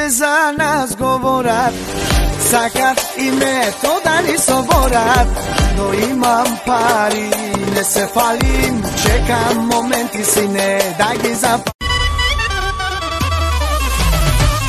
Ljude za nas govorat, sackat i metoda ni soborat. No imam pari, ne se falim, čekam momenti sine da gi zapalim.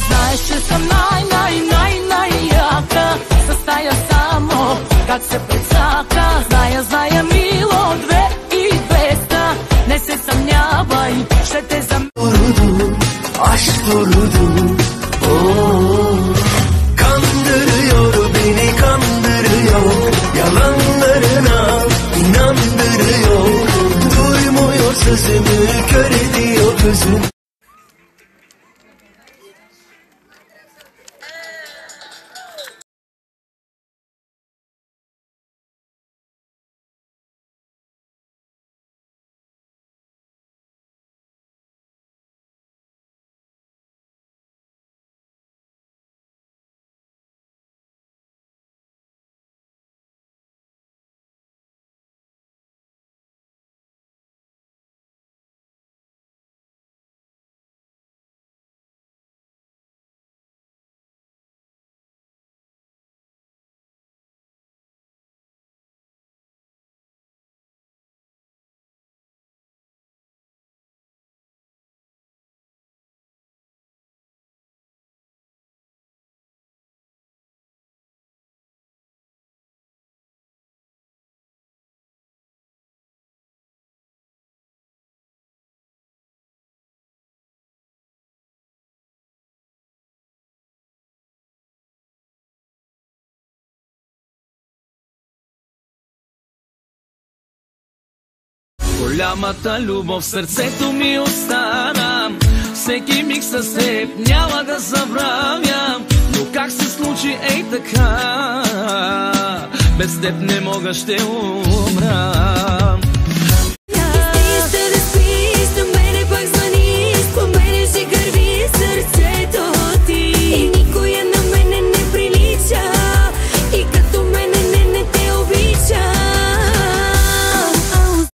Знаеш, че съм най-най-най-най-яка, състая само как се прецака. Зная, мило, 2200, не се съмнявай, ще те Vurdu, aşk vurdu, kandırıyor beni kandırıyor, yalanlarına inandırıyor, duymuyor sözümü, kör ediyor gözüm. Голямата любов в сърцето ми остана. Всеки миг със теб няма да забравям. Но как се случи ей така? Без теб не мога, ще умра.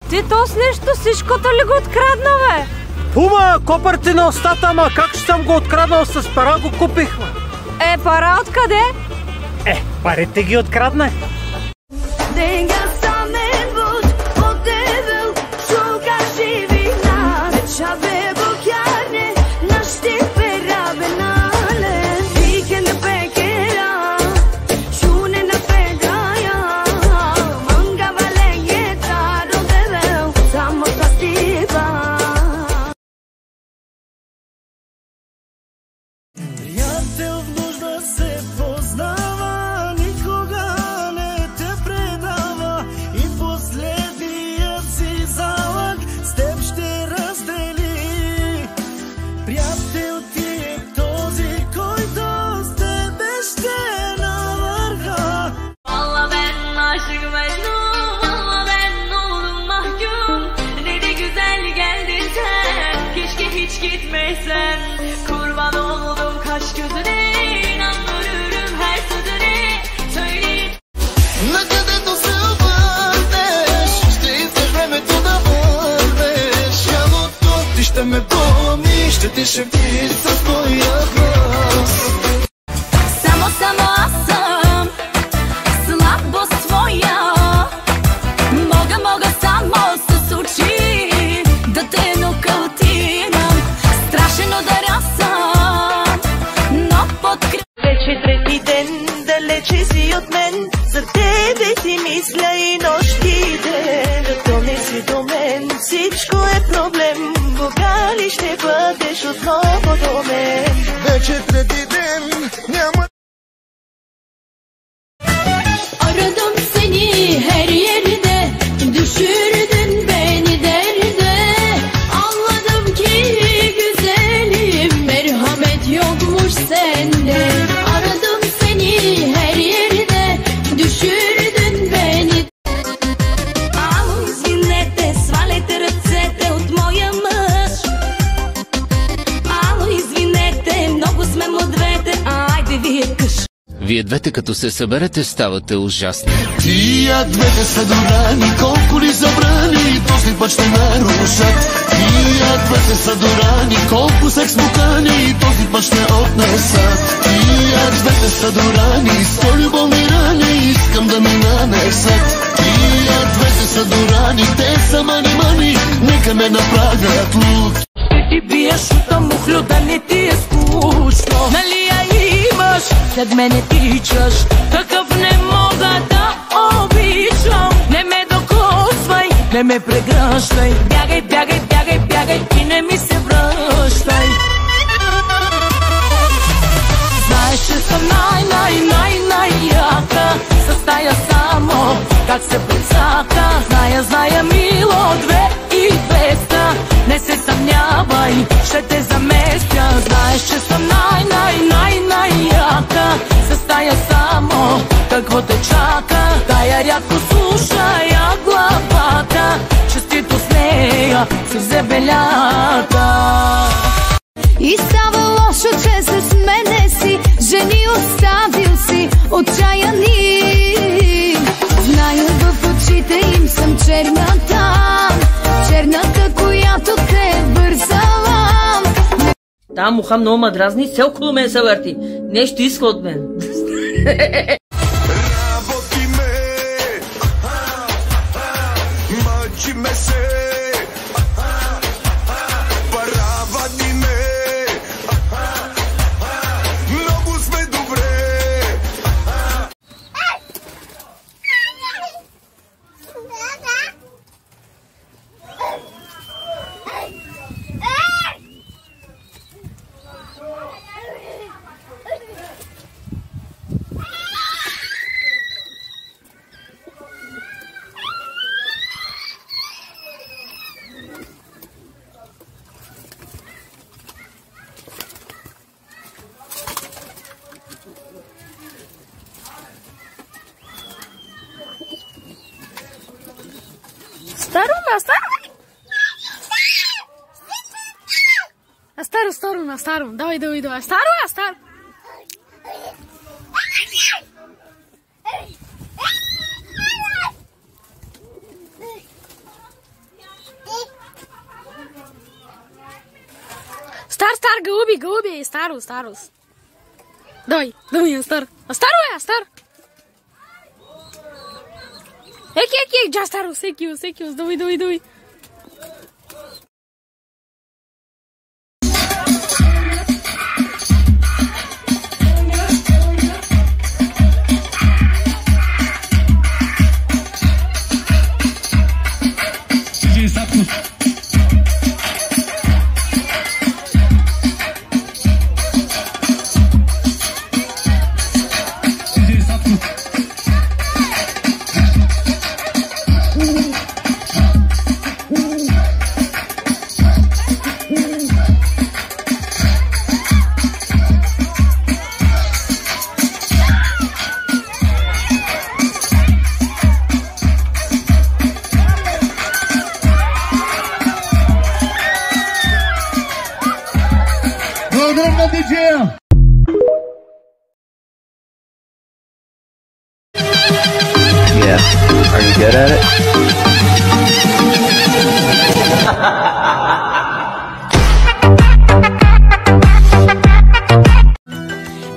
Ти то с нещо всичкото ли го открадна, бе? Пума, копър ти на устата, ама как ще съм го откраднал, с пара го купих, ма. Пара откъде? Парите ги откраднах. Gitmesen kurban oldum kaş gözüne, inandırırım her sözüne, söyleyeyim. Накъде до се обърнеш, ще искаш времето да върнеш. Явото ти ще ме помни, ще ти шепти с твоя глас. Само аз съм слабост твоя. Мога само с очи да те нокаутирам. Страшен ударя съм, но вече трети ден, далече си от мен. За тебе си мисля и нощи ден. Като не си до мен, всичко е проблем. Кога ли ще бъдеш отново до мен? Вече трети ден, няма. Aradım seni her yerde, düşürdün beni derde. Anladım ki güzelim, merhamet yokmuş sende. Aradım seni her yerde, düşürdün beni. Ало, извинете, сваляйте ръцете от моя мъж. Ало, извинете, много сме му двете, айде вие къш. Вие двете като се съберете ставате ужасни. Тия двете са дурани, колко ли забрани, този път ще нарушат. Тия двете са дурани, колко секс мукани, този път ще отнесат. Тия двете са дурани, сто любовни рани, искам да ми нанесат. Тия двете са дурани, те са мани, нека ме направят луд. Ти биеш от мухлю, да не ти е скучно. Нали я имаш, след мене тичаш. Такъв не мога да обичам. Не ме докосвай, не ме прегръщай. Бягай, бягай, бягай, бягай и не ми се връщай. Знаеш, че съм най-яка. С тая само, как се прецака. Зная, мило, 2200. Не се съмнявай, ще те заместя. Знаеш, че съм най-яка. С тая само, какво те чака. Тая рядко слушая главата. Честито с нея се взе белята. И става лошо, че с мене си жени оставил си отчаяни. Зная, в очите им съм черната, черната, която те е бързала. Та муха много ма дразни, все около мен се върти. Нещо иска от мен. Работи ме, мъчи ме се, паравани ме, много сме добре. На старо. Давай. Старо. Стар, голуби, старо. Давай, стар. Стар. Еки, джа старо, секиус, давай. Yeah. Are you good at it?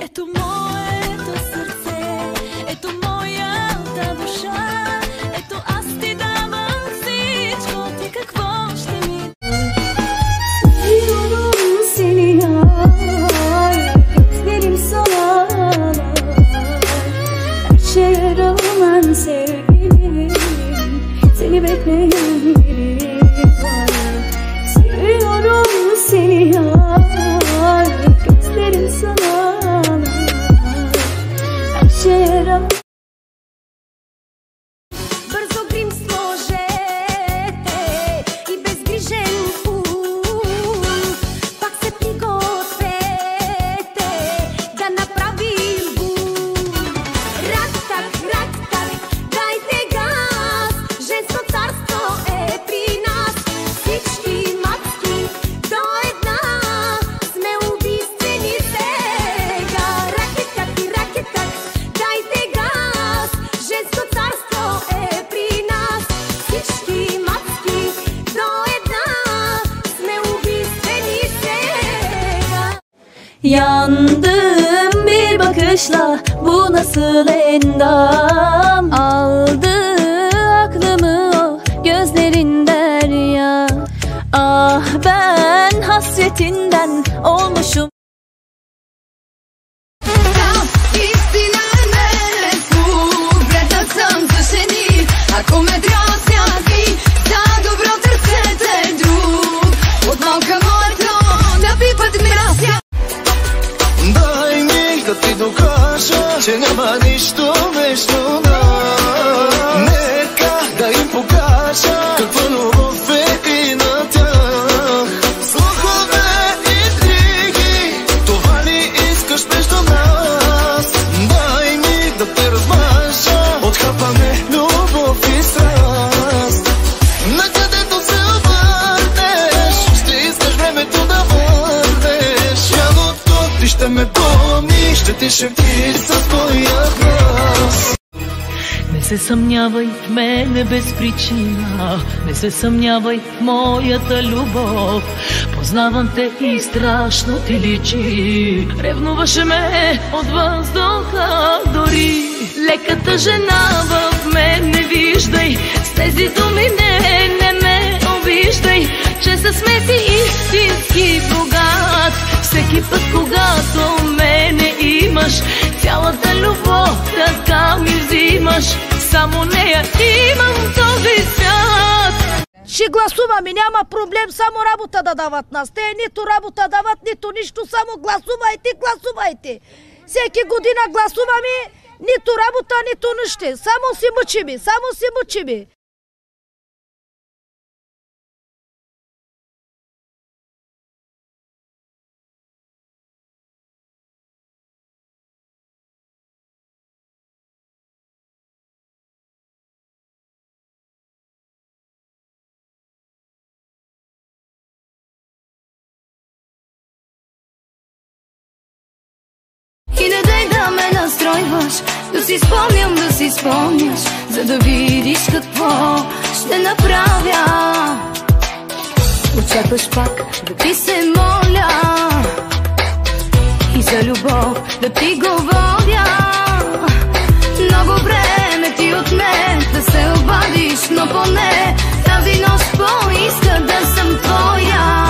Ето моето сърце, ето моята душа, ето аз ти давам всичко, ти какво ще ми... Seviyorum seni yar, gözlerim sana. Her şeye rağmen sevgilim, seni bekleyen biri var. Seviyorum seni yar, gözlerim sana. Her şeye rağmen... Бързо грим сложете и безгрижен ум, пак се пригответе да направим бум. Рак-так, дайте газ, женско царство Yandım bir bakışla, bu nasıl endam. Aldı aklımı o gözlerin derya. Ah ben hasretinden olmuşum. Дай ми да ти докажа, че няма нищо между нас. Нека да им покажа каква любов е и на тях. Слухове и интриги, това ли искаш между нас? Дай ми да те размажа от хапане, любов и страст. Накъдето се обърнеш, ще искаш времето да върнеш. Ядото ти ще ме помни, ще ти шепти с твоя глас. Не се съмнявай в мене без причина, не се съмнявай в моята любов. Познавам те и страшно ти личи, ревнуваше ме от въздуха дори. Леката жена в мен не виждай, с тези думи не ме обиждай, че със смети истински богат. Всеки път, когато мене имаш, цялата любов така ми взимаш. Само нея имам този свят. Ще гласуваме, няма проблем, само работа да дават нас. Те нито работа дават, нито нищо, само гласувайте, гласувайте. Всеки година гласуваме, нито работа, нито нищо. Само си мъчиме, само си мъчиме. И не дай да ме настройваш, да си спомням, да си спомняш, за да видиш какво ще направя. Очакваш пак да ти се моля и за любов да ти говоря. Много време ти отне да се обадиш, но поне тази нощ поиска да съм твоя.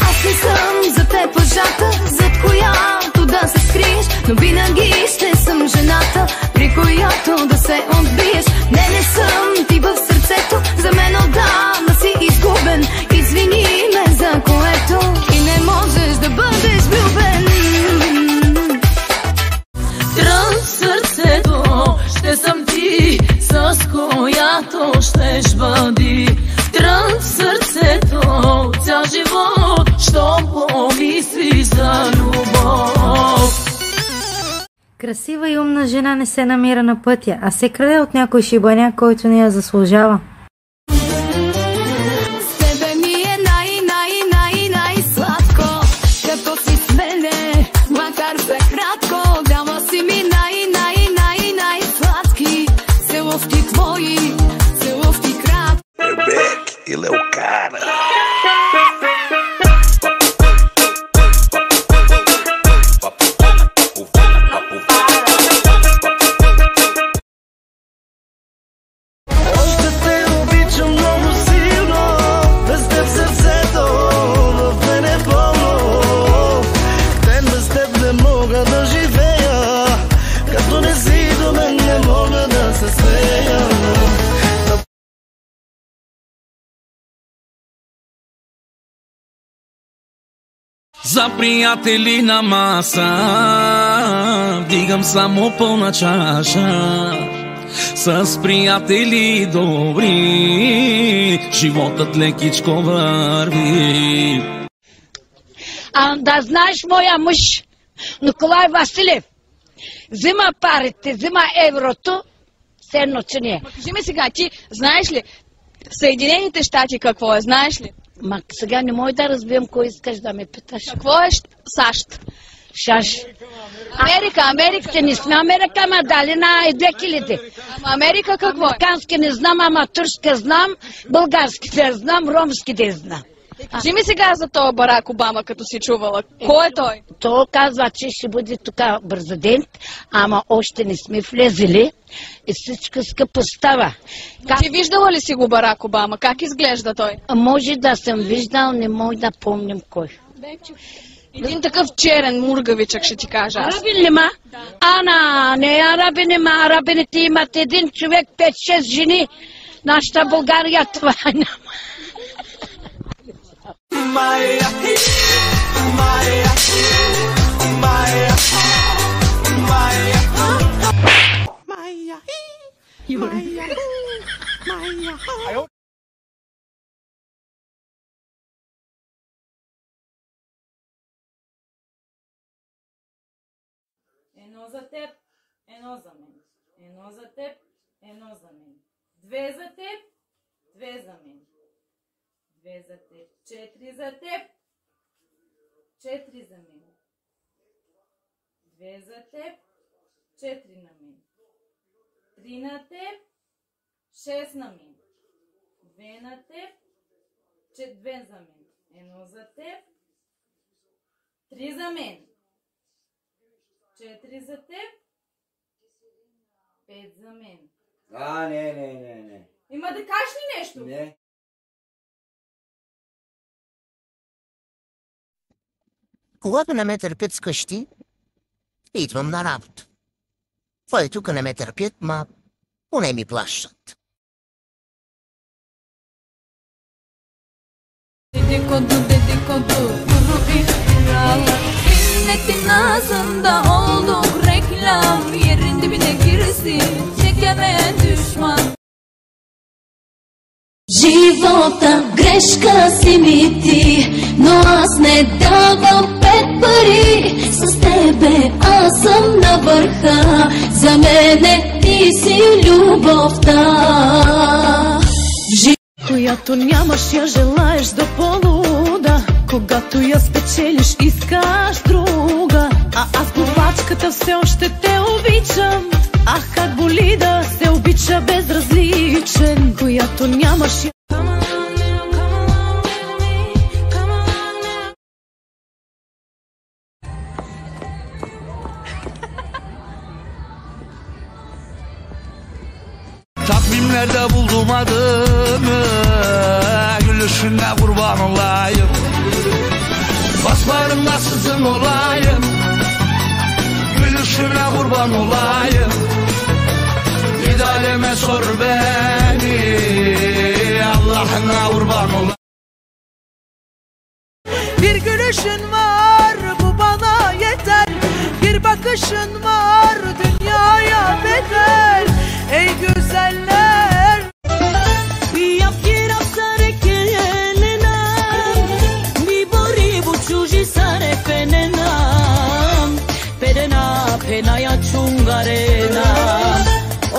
Аз не съм за теб лъжата, зад която да се скриеш, но винаги ще съм жената, при която да се отбиеш. Не съм ти в сърцето, за мен отдавна си изгубен. Извини ме за което и не можеш да бъдеш влюбен. Трън сърцето ще съм ти, с която щеш бъди. Трън сърцето цял живот, щом помисли за любов. Красива и умна жена не се намира на пътя, а се краде от някой шибаняк, който не я заслужава. С тебе ми е най-сладко, като си с мене, макар за кратко. Дама си ми най-сладки, целувки твои, целувки кратки. Бебек и Леокара. За приятели на маса вдигам само пълна чаша. С приятели добри животът лекичко върви. Да знаеш, моя мъж Николай Василев взима парите, взима еврото, все едно, че не е. Кажи ми сега, ти знаеш ли Съединените щати какво е, знаеш ли? Ма сега не мога да разбием кой искаш да ме питаш. Какво е САЩ? САЩ. Америка. Те не сме Америка, ама дали на 2000. Ама Америка какво е? Американски не знам, ама турски знам, български не знам, ромски не знам. Кажи ми сега за този Барак Обама, като си чувала. Кой е той? Той казва, че ще бъде тук президент, ама още не сме влезели и всичко скъпо става. Ти виждала ли си го Барак Обама? Как изглежда той? Може да съм виждал, не мога да помням кой. Един такъв черен мургавичък ще ти кажа. Арабин ли ма? Ана, не арабин има. Арабините имат един човек, 5-6 жени. Нашата България това няма. Едно за теб, едно за мен. Едно за теб, едно за мен. Две за теб, две за мен. Две за теб, 4 за теб, 4 за мен. Две за теб, 4 на мен. 3 на теб, 6 на мен. 2 на теб, 2 за мен. Едно за теб, 3 за мен. 4 за теб, 5 за мен. Не. Има да кажеш ли нещо? Не. Когато не ме търпят с къщи, идвам на работа. Това тук не ме търпят, ма поне ми плащат. Milletin ağzında olduk reklam. Yerin dibine girsin çekemeyen düşman. Живота грешка си ми ти, но аз не давам 5 пари. С тебе аз съм на върха, за мене ти си любовта. Която нямаш, я желаеш до полуда. Когато я спечелиш, искаш друга. А аз глупачката все още те обичам. Ах, как боли да се обича безразличен. Която нямаш. Takvimlerde buldum adını, gülüşüne kurban olayım. Baslarında sızın olayım, gülüşüne kurban olayım. İdaleme sor beni, Allah'ına kurban olayım. Bir gülüşün var, bu bana yeter. Bir bakışın var, dünyaya bedel. Ey güzeller, Yapki rapsare kelena, mi bori bu čuži sare penena, pedena, penaya čungarena.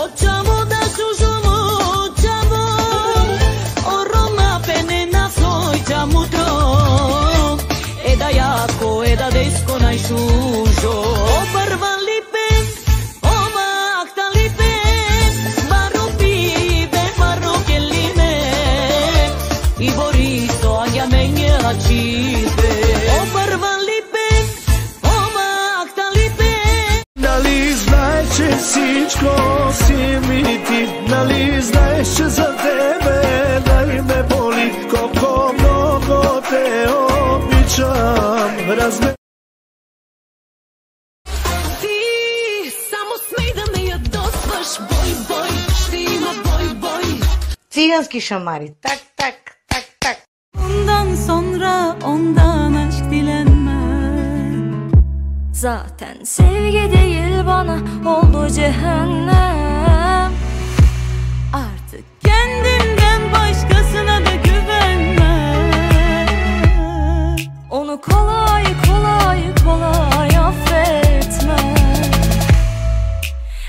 Očamo da čužumu, očamo, oroma penena floj čamutro. Eda jako, eda desko najšužo. Obarvali pen, omaktali pen. Нали знаеш, че всичко си ми ти, нали знаеш, че за тебе най ме боли, колко много те обичам, Ти само смей да ме ядосваш, бой, бой, ще има бой, бой. Цигански şamari, tak tak tak tak. Ondan sonra ondan aşk dilenme. Zaten sevgi değil bana oldu cehennem. Artık kendinden başkasına da güvenme. Onu kolay kolay kolay affetme.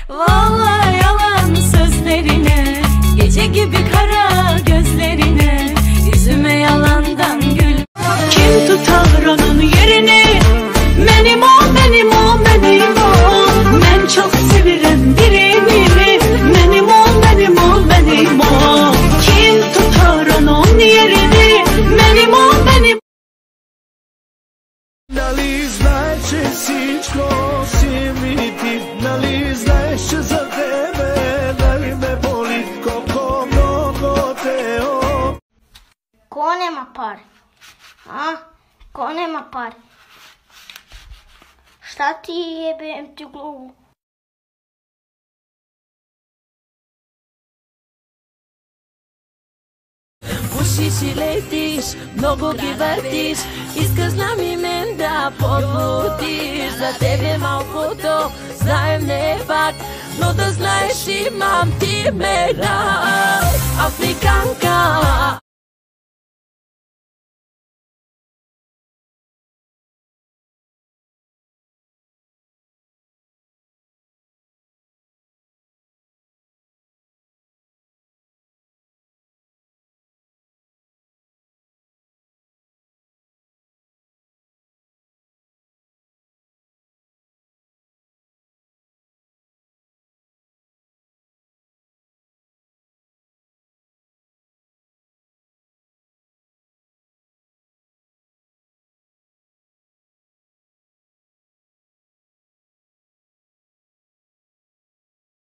Vallahi yalan sözlerine, gece gibi kara gözlerine, yüzüme yalandan gül. Kim tutar onun yerini? Benim o, benim o, benim o. Ben çok severim birini. Benim o, benim o, benim o. Kim tutar onun yerini? Benim o, benim o. пари. Šta ti jebem ti glavu? Пушиш и летиш, много ги въртиш, искаш на ми мен да подбудиш. За тебе малкото знаем не е факт, но да знаеш имам ти мера. Африканка,